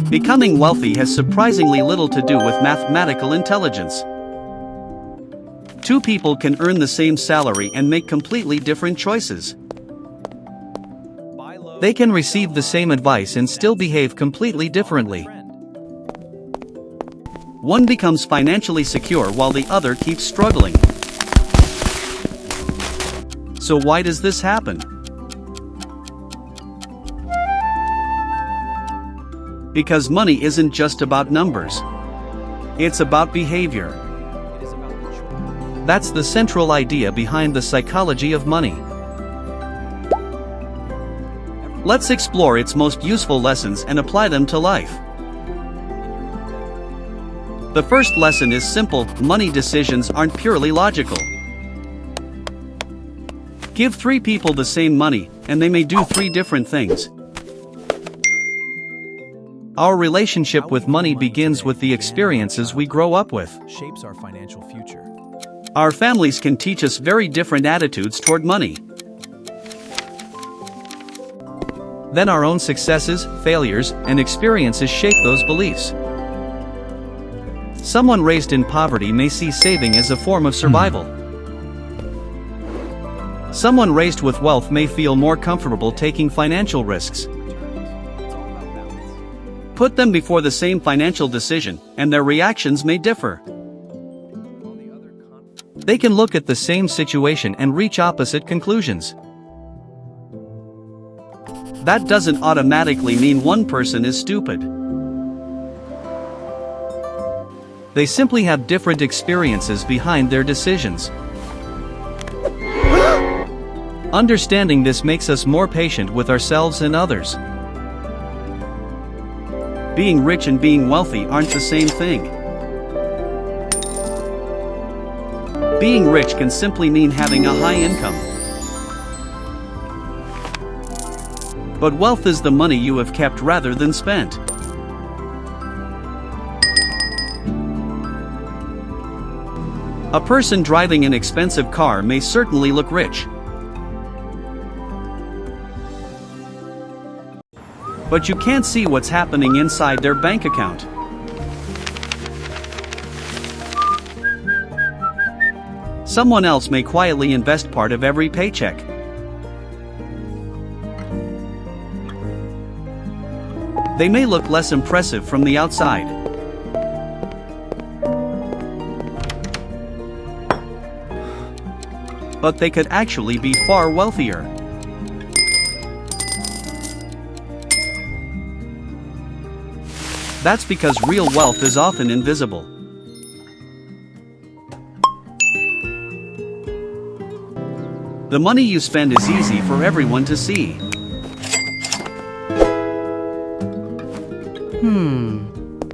Becoming wealthy has surprisingly little to do with mathematical intelligence. Two people can earn the same salary and make completely different choices. They can receive the same advice and still behave completely differently. One becomes financially secure while the other keeps struggling. So why does this happen? Because money isn't just about numbers. It's about behavior. That's the central idea behind the psychology of money. Let's explore its most useful lessons and apply them to life. The first lesson is simple: money decisions aren't purely logical. Give three people the same money, and they may do three different things. Our relationship with money begins with the experiences we grow up with. Shapes our financial future. Our families can teach us very different attitudes toward money. Then our own successes, failures, and experiences shape those beliefs. Someone raised in poverty may see saving as a form of survival. Someone raised with wealth may feel more comfortable taking financial risks. Put them before the same financial decision, and their reactions may differ. They can look at the same situation and reach opposite conclusions. That doesn't automatically mean one person is stupid. They simply have different experiences behind their decisions. Understanding this makes us more patient with ourselves and others. Being rich and being wealthy aren't the same thing. Being rich can simply mean having a high income. But wealth is the money you have kept rather than spent. A person driving an expensive car may certainly look rich. But you can't see what's happening inside their bank account. Someone else may quietly invest part of every paycheck. They may look less impressive from the outside. But they could actually be far wealthier. That's because real wealth is often invisible. The money you spend is easy for everyone to see.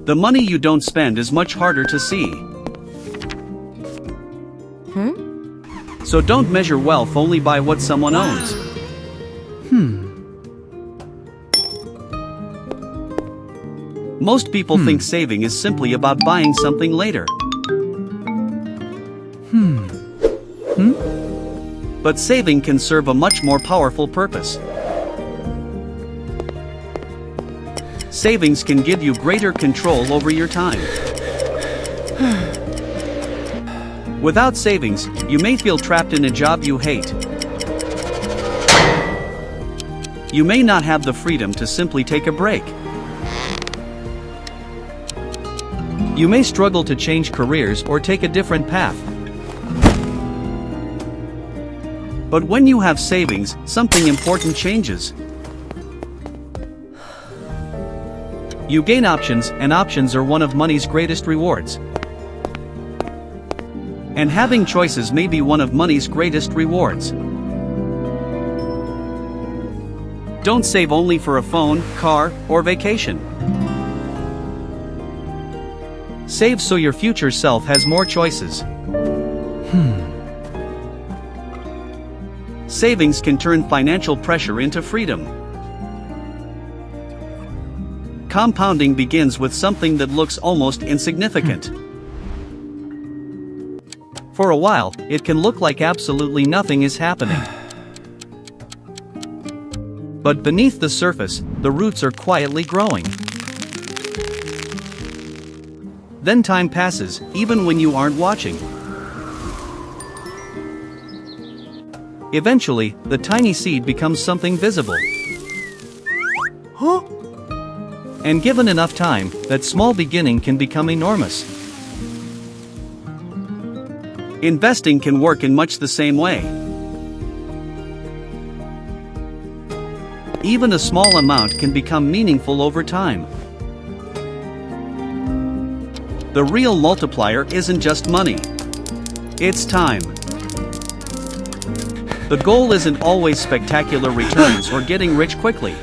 The money you don't spend is much harder to see. So don't measure wealth only by what someone owns. Most people think saving is simply about buying something later. But saving can serve a much more powerful purpose. Savings can give you greater control over your time. Without savings, you may feel trapped in a job you hate. You may not have the freedom to simply take a break. You may struggle to change careers or take a different path. But when you have savings, something important changes. You gain options, and options are one of money's greatest rewards. And having choices may be one of money's greatest rewards. Don't save only for a phone, car, or vacation. Save so your future self has more choices. Savings can turn financial pressure into freedom. Compounding begins with something that looks almost insignificant. For a while, it can look like absolutely nothing is happening. But beneath the surface, the roots are quietly growing. Then time passes, even when you aren't watching. Eventually, the tiny seed becomes something visible. Huh? And given enough time, that small beginning can become enormous. Investing can work in much the same way. Even a small amount can become meaningful over time. The real multiplier isn't just money. It's time. The goal isn't always spectacular returns or getting rich quickly.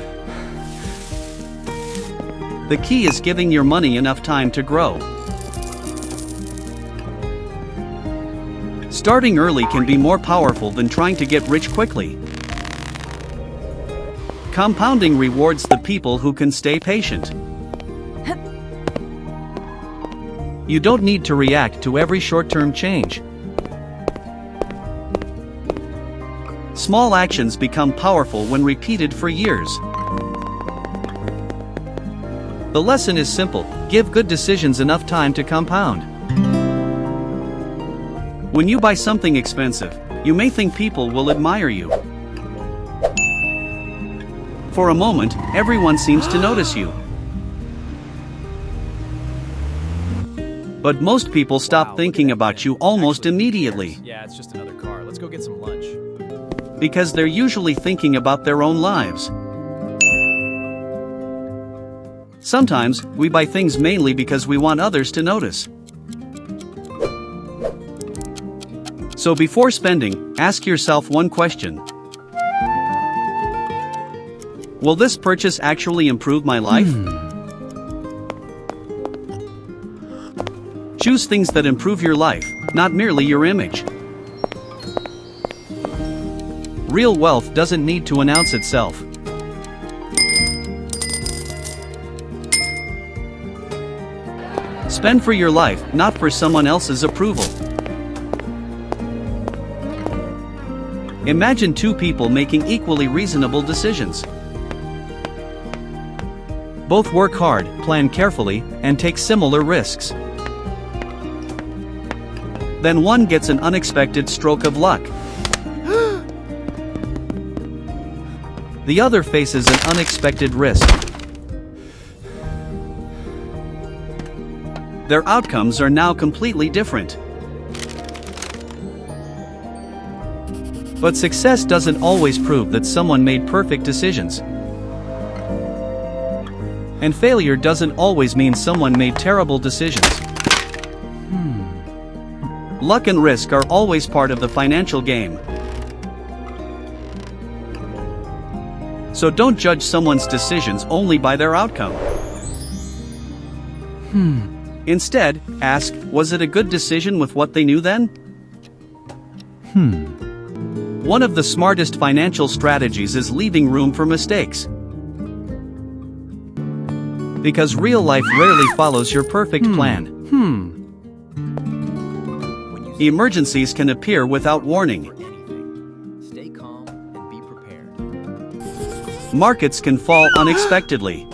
The key is giving your money enough time to grow. Starting early can be more powerful than trying to get rich quickly. Compounding rewards the people who can stay patient. You don't need to react to every short-term change. Small actions become powerful when repeated for years. The lesson is simple: give good decisions enough time to compound. When you buy something expensive, you may think people will admire you. For a moment, everyone seems to notice you. But most people stop thinking about you almost immediately. Yeah, it's just another car. Let's go get some lunch. Because they're usually thinking about their own lives. Sometimes, we buy things mainly because we want others to notice. So before spending, ask yourself one question. Will this purchase actually improve my life? Choose things that improve your life, not merely your image. Real wealth doesn't need to announce itself. Spend for your life, not for someone else's approval. Imagine two people making equally reasonable decisions. Both work hard, plan carefully, and take similar risks. Then one gets an unexpected stroke of luck. The other faces an unexpected risk. Their outcomes are now completely different. But success doesn't always prove that someone made perfect decisions. And failure doesn't always mean someone made terrible decisions. Luck and risk are always part of the financial game. So don't judge someone's decisions only by their outcome. Instead, ask, was it a good decision with what they knew then? One of the smartest financial strategies is leaving room for mistakes. Because real life rarely follows your perfect plan. Emergencies can appear without warning. Stay calm and be prepared. Markets can fall unexpectedly.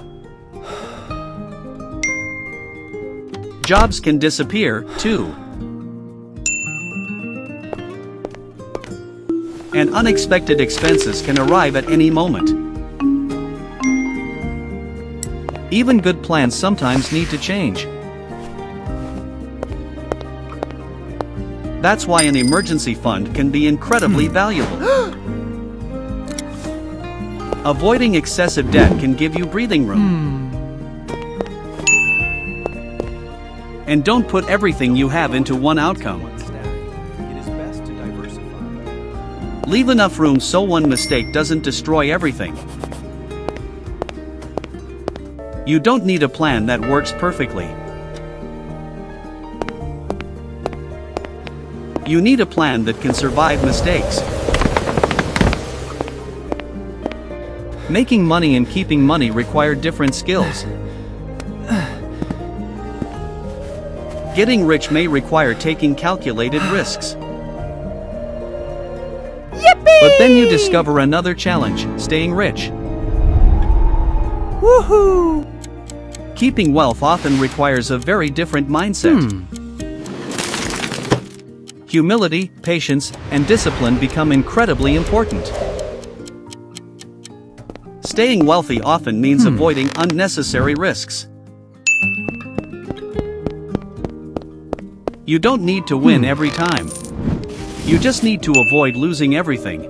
Jobs can disappear, too. And unexpected expenses can arrive at any moment. Even good plans sometimes need to change. That's why an emergency fund can be incredibly valuable. Avoiding excessive debt can give you breathing room. And don't put everything you have into one outcome. It is best to diversify. Leave enough room so one mistake doesn't destroy everything. You don't need a plan that works perfectly. You need a plan that can survive mistakes. Making money and keeping money require different skills. Getting rich may require taking calculated risks. Yippee! But then you discover another challenge, staying rich. Woohoo! Keeping wealth often requires a very different mindset. Humility, patience, and discipline become incredibly important. Staying wealthy often means avoiding unnecessary risks. You don't need to win every time. You just need to avoid losing everything.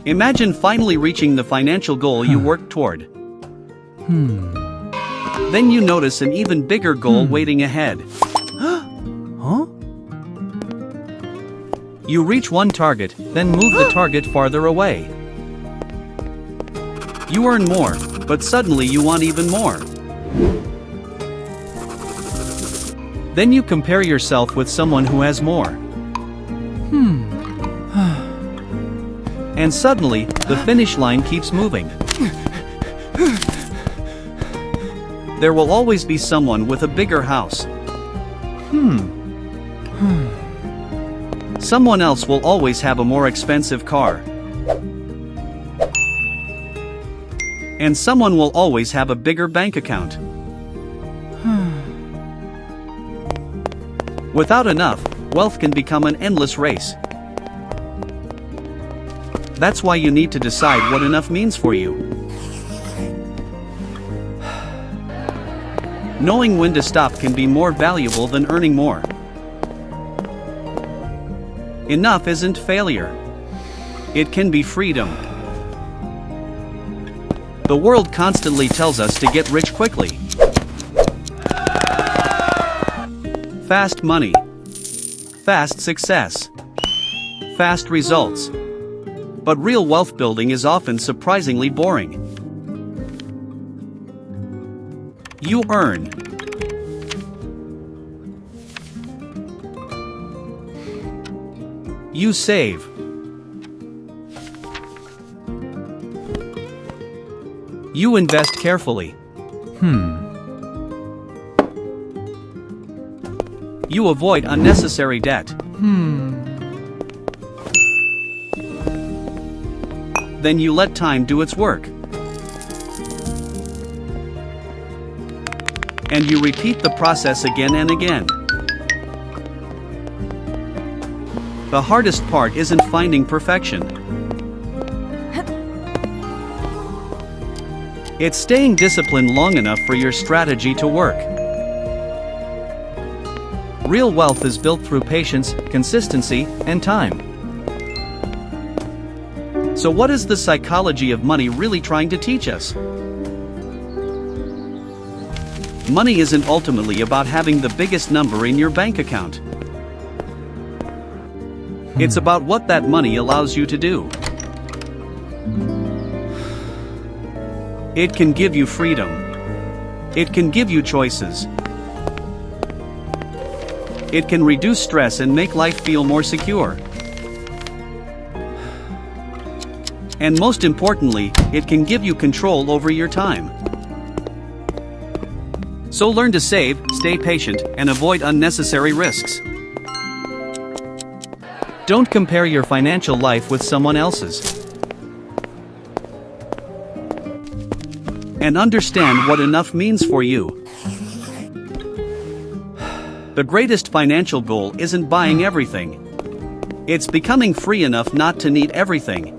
Imagine finally reaching the financial goal you worked toward. Then you notice an even bigger goal waiting ahead. You reach one target, then move the target farther away. You earn more, but suddenly you want even more. Then you compare yourself with someone who has more. And suddenly, the finish line keeps moving. There will always be someone with a bigger house. Someone else will always have a more expensive car. And someone will always have a bigger bank account. Without enough, wealth can become an endless race. That's why you need to decide what enough means for you. Knowing when to stop can be more valuable than earning more. Enough isn't failure. It can be freedom. The world constantly tells us to get rich quickly. Fast money. Fast success. Fast results. But real wealth building is often surprisingly boring. You earn. You save. You invest carefully. You avoid unnecessary debt. Then you let time do its work. And you repeat the process again and again. The hardest part isn't finding perfection. It's staying disciplined long enough for your strategy to work. Real wealth is built through patience, consistency, and time. So what is the psychology of money really trying to teach us? Money isn't ultimately about having the biggest number in your bank account. It's about what that money allows you to do. It can give you freedom. It can give you choices. It can reduce stress and make life feel more secure. And most importantly, it can give you control over your time. So learn to save, stay patient, and avoid unnecessary risks. Don't compare your financial life with someone else's. And understand what enough means for you. The greatest financial goal isn't buying everything. It's becoming free enough not to need everything.